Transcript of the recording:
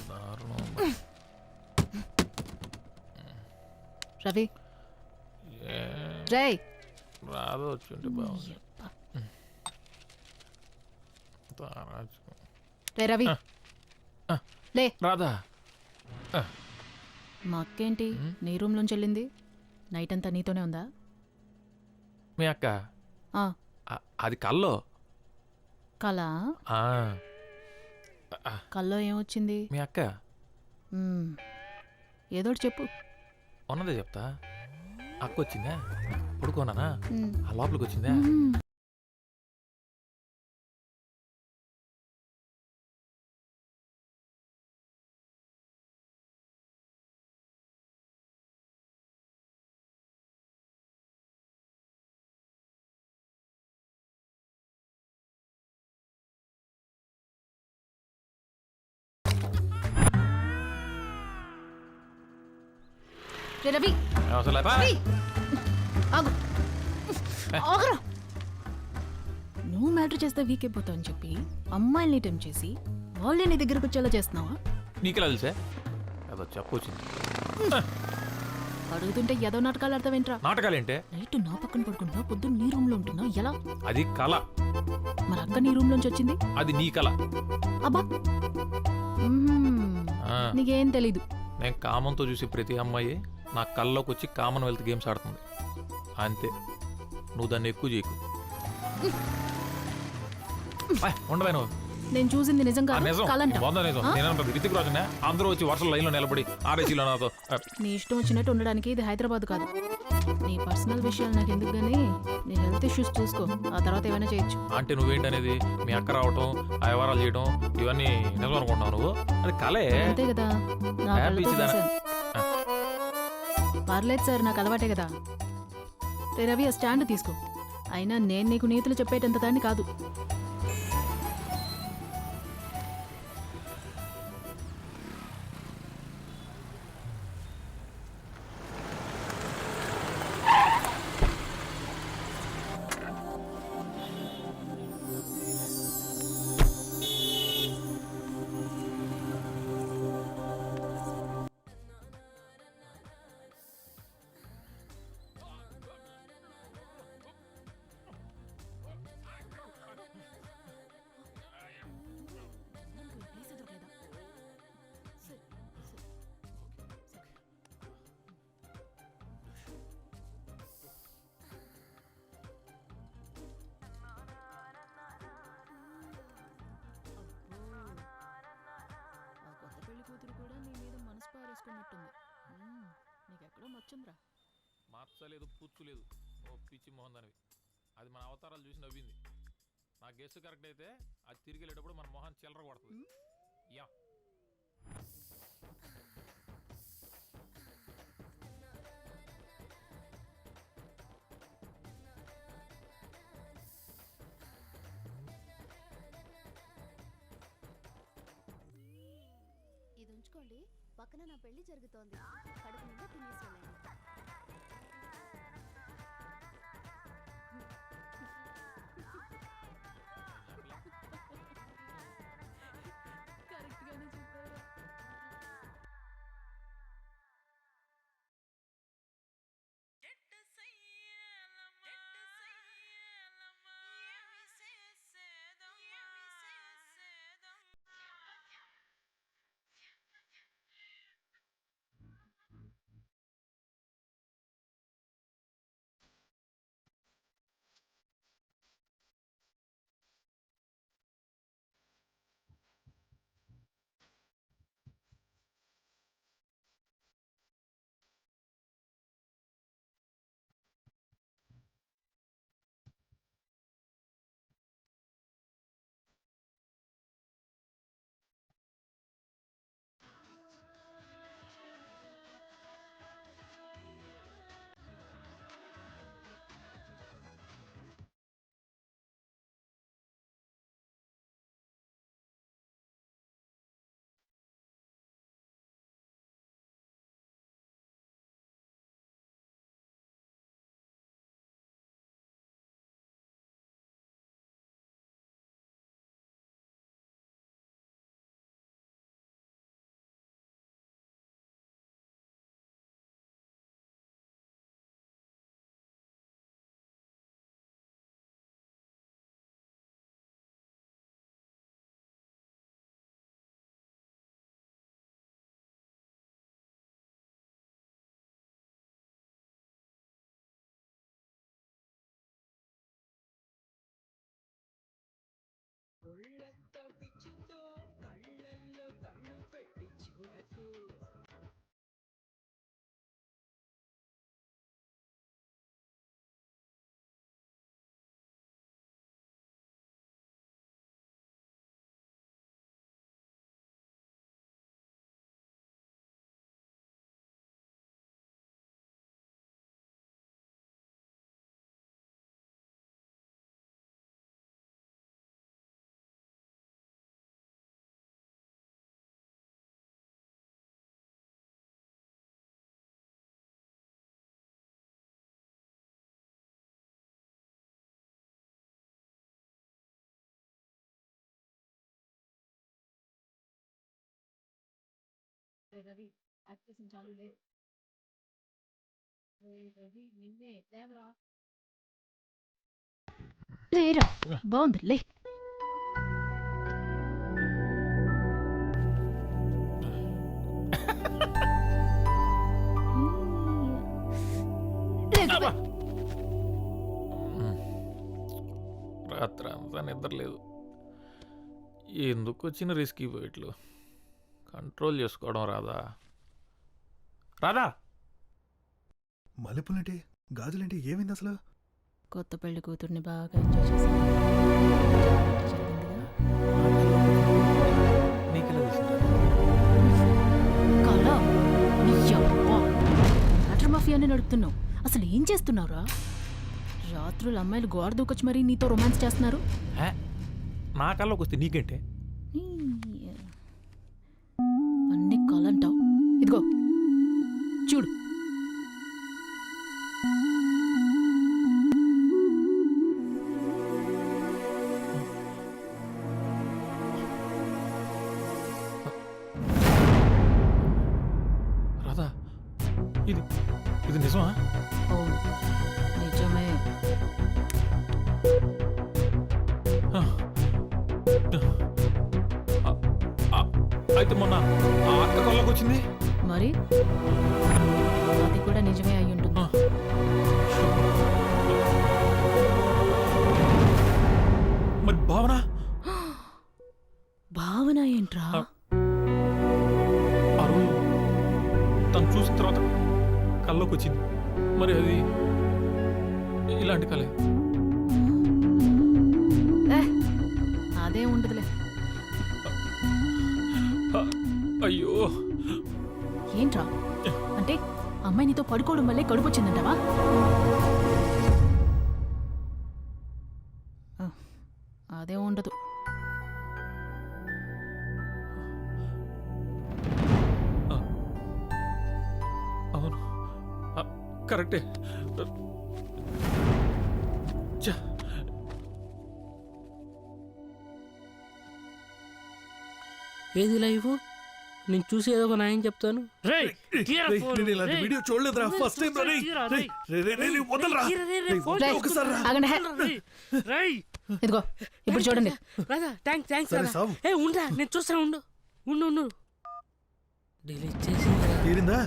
దారుణం. రవి ఏ రై రాదు వచ్చుంటే బాగుంది. తారాజు. రే రవి లే. రాదా? మా అక్కేంటి నీ రూమ్ లోంచి వెళ్ళింది? నైట్ అంతా నీతోనే ఉందా? మీ అక్క ఆ, అది కల్లో. కళ ఆ, కల్లో ఏమొచ్చింది? మీ అక్క మ్మ్. ఏదోటి చెప్పు. ఉన్నదే చెప్తా. అక్క వచ్చిందా, పడుకోనానా, మ్మ్. ఆ లోపలికి వచ్చిందా. మ్మ్. రే రవి అసలు రవి! ఆగు. ఆగురా. నువ్వు మ్యాటర్ చేస్తే వీక్ అయిపోతావు అని చెప్పి అమ్మాయిల్ని టెంప్ చేసి వాళ్ళే నీ దగ్గరకు వచ్చేలా చేస్తున్నావా? నీకెలా తెలుసా? అదో చెప్పొచ్చింది. అడుగుతుంటే ఏదో నాటకాలు ఆడతావేంట్రా? నాటకాలేంటే? నైట్ నా పక్కన పడుకుంటున్నా, పొద్దున్న నీ రూమ్ లో ఉంటున్నావు, ఎలా? అది కళ. మరి అక్క నీ రూమ్ లోంచి వచ్చింది? అది నీ కళ. అబ్బా మ్మ్. ఆ, నీకేం తెలీదు. నేను కామంతో చూసి ప్రతి అమ్మాయి నా కళ్ళలోకి వచ్చి కామన్వెల్త్ గేమ్స్ ఆడుతుంది అంతే. నువ్వు దాన్ని ఎక్కువ చేయకు. ఉండవే నువ్వు. నేను చూసింది నిజం ఆ, కాదు, నిజం. కలంట. వంద నిజం. నేనంటాను రితిక్ రోషనే అందరూ వచ్చి వర్షం లైన్లో నిలబడి ఆర్ఏసీలో నాతో నీ ఇష్టం వచ్చినట్టు ఉండడానికి ఇది హైదరాబాద్ కాదు. నీ పర్సనల్ విషయాలు నాకు ఎందుకు గానీ నీ హెల్త్ ఇష్యూస్ చూసుకో, ఆ తర్వాత ఏమైనా చేయొచ్చు. అంటే నువ్వేంటనేది మీ అక్క రావటం, ఆ వ్యవహారాలు చేయడం ఇవన్నీ నిజం అనుకుంటున్నావు నువ్వు? అది కళే. అంతే కదా, నా హ్యాపీ కళ్ళతో ఇచ్చిదానా? చూశాను. పర్లేదు సార్, నాకు అలవాటే కదా. రే రవి, ఆ స్టాండ్ తీసుకో. అయినా నేను నీకు నీతులు చెప్పేటంత దాన్ని కాదు. నీకెక్కడో మచ్చుందిరా. మార్చలేదు, పూర్చులేదు. ఓ పిచ్చి మోహన్ దానివి. అది మన అవతారాలు చూసి నవ్వింది. నా గెస్ కరెక్ట్ అయితే అది తిరిగి వెళ్ళేటప్పుడు మన మొహాన్ని చిల్లర కొడుతుంది. యా ఇది ఉంచుకోండి, పక్కన నా పెళ్లి జరుగుతోంది, కడుపు నిండా తినేసి వెళ్ళండి. రవి యాక్టివేషన్ చాలు లే. రవి నిన్నే లేవరా. లేరా బాగుంది లే. రాత్రి అంతా నిద్ర లేదు. ఎందుకు వచ్చిన రిస్క్ ఇట్లు కంట్రోల్ చేసుకోవడం రాదా? రాదా? మల్లెపూలంటే గాజులంటే ఏమైంది అసలు? కొత్త పెళ్లి కూతుర్ని బాగా ఎంజాయ్ చేశాను. వాటర్ మాఫియాని నడుపుతున్నావు. అసలు ఏం చేస్తున్నావురా? రాత్రులు అమ్మాయిలు గోడ దూకొచ్చి మరీ నీతో రొమాన్స్ చేస్తున్నారు. నా కల్లోకి వస్తే నీకేంటే? అన్ని కలంటావు. ఇదిగో చూడు. రాధా, ఇది ఇది నిజమా? అవును నిజమే. అయితే మొన్న ఆ అక్క కల్లోకి వచ్చింది మరి అది కూడా నిజమే అయి ఉంటుంది. మరి భావన? భావన ఏంట్రా? ఆ రోజు తను చూసిన తర్వాత కల్లోకి వచ్చింది. మరి అది ఇలాంటి కలే? అదే ఉంటదిలే. అయ్యో ఏంట్రా అంటే అమ్మాయి నీతో పడుకోవడం వల్లే కడుపు వచ్చిందంటావా? అదే ఉండదు. అవును కరెక్టే. ఏది లైవ్? నేను చూసి ఏదో ఒక న్యాయం చెప్తాను. వీడియో చూడలేదురా, ఫస్ట్ టైం ఇదిగో ఇప్పుడు చూడండి. థ్యాంక్స్. ఉండరా నేను చూస్తాను. ఉండు డిలీట్ చేసి తీరిందా?